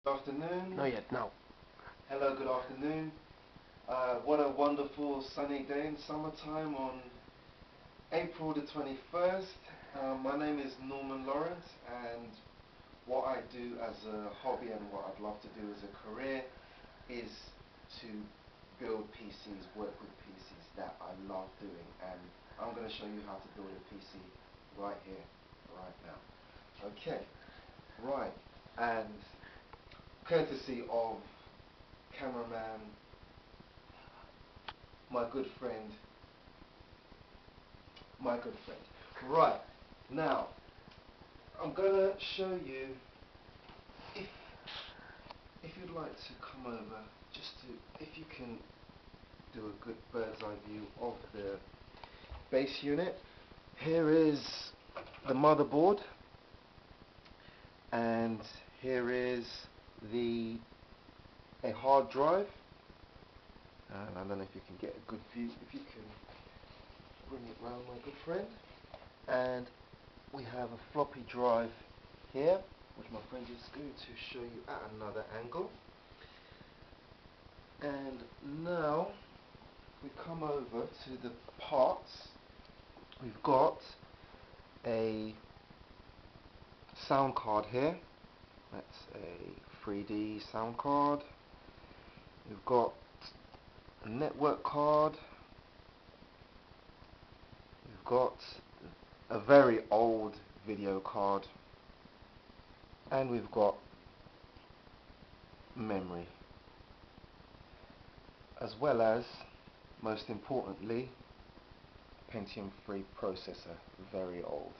Afternoon. Not yet, now. Hello, good afternoon. What a wonderful sunny day in summertime on April the 21st. My name is Norman Lawrence, and what I do as a hobby and what I'd love to do as a career is to build PCs, work with PCs that I love doing, and I'm going to show you how to build a PC right here, right now. Okay, right, and courtesy of cameraman, my good friend. Right, now, I'm going to show you, if you'd like to come over, if you can do a good bird's eye view of the base unit. Here is the motherboard, and here is a hard drive, and I don't know if you can get a good view, if you can bring it round, my good friend. And we have a floppy drive here, which my friend is going to show you at another angle. And now we come over to the parts. We've got a sound card here. That's a 3D sound card. We've got a network card. We've got a very old video card. And we've got memory. As well as, most importantly, Pentium 3 processor. Very old,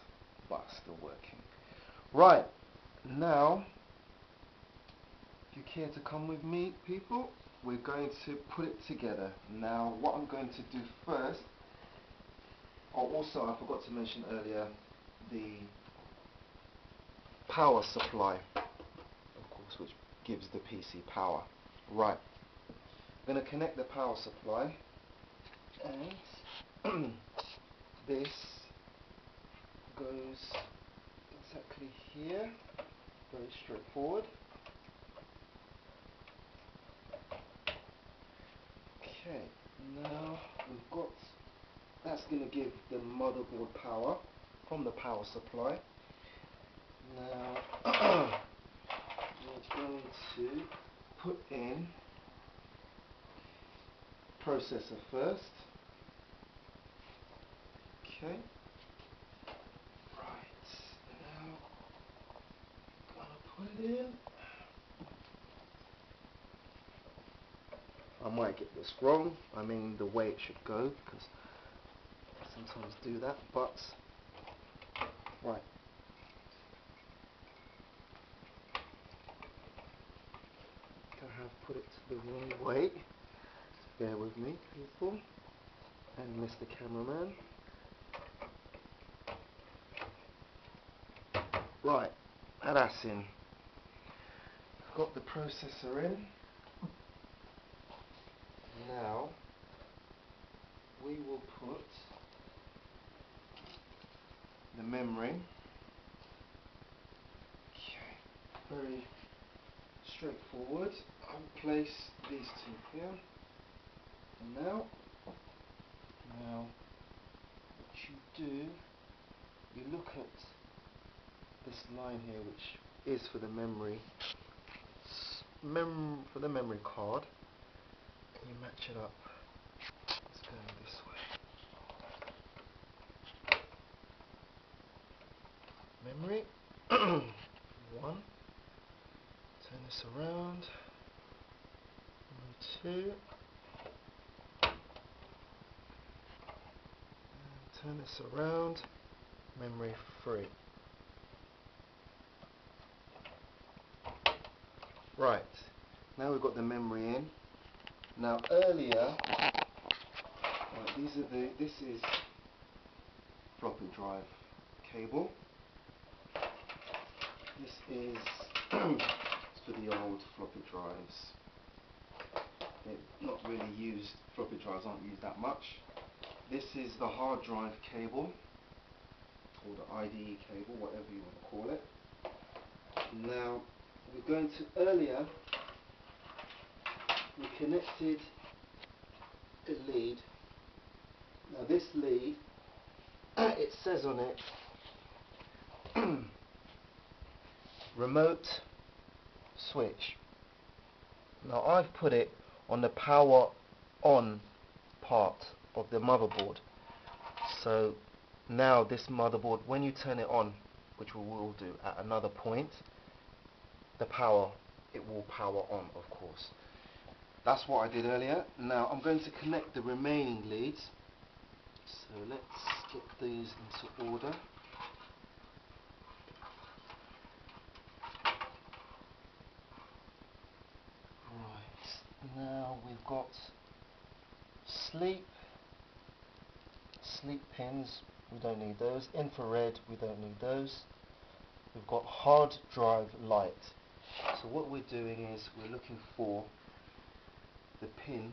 but still working. Right, now, if you care to come with me, people, we're going to put it together. Now, what I'm going to do first, also I forgot to mention earlier, the power supply, of course, which gives the PC power. Right, I'm going to connect the power supply, and this goes exactly here, very straightforward. Okay, now we've got, that's going to give the motherboard power from the power supply. Now we're going to put in processor first. Okay. Right. Now I'm gonna put it in. I might get this wrong. I mean the way it should go, because I sometimes do that. But right. I have put it the wrong way. Bear with me, people, and Mr. Cameraman. Right, now that's in. Got the processor in. Now we will put the memory. Okay, very straightforward. I'll place these two here. And now what you do, you look at this line here, which is for the memory, for the memory card. You match it up. It's going this way. Memory. One. Turn this around. Memory 2. Turn this around, memory 3. Right, now we've got the memory in. Now earlier, this is floppy drive cable. This is for the old floppy drives. They're not really used, floppy drives aren't used that much. This is the hard drive cable, or the IDE cable, whatever you want to call it. Now, we're going to earlier, we connected a lead. Now this lead, it says on it, remote switch. Now I've put it on the power on part of the motherboard. So now this motherboard, when you turn it on, which we will do at another point, it will power on, of course. That's what I did earlier. Now I'm going to connect the remaining leads. So let's get these into order. Right, now we've got sleep pins, we don't need those. Infrared, we don't need those. We've got hard drive light. So what we're doing is we're looking for the pin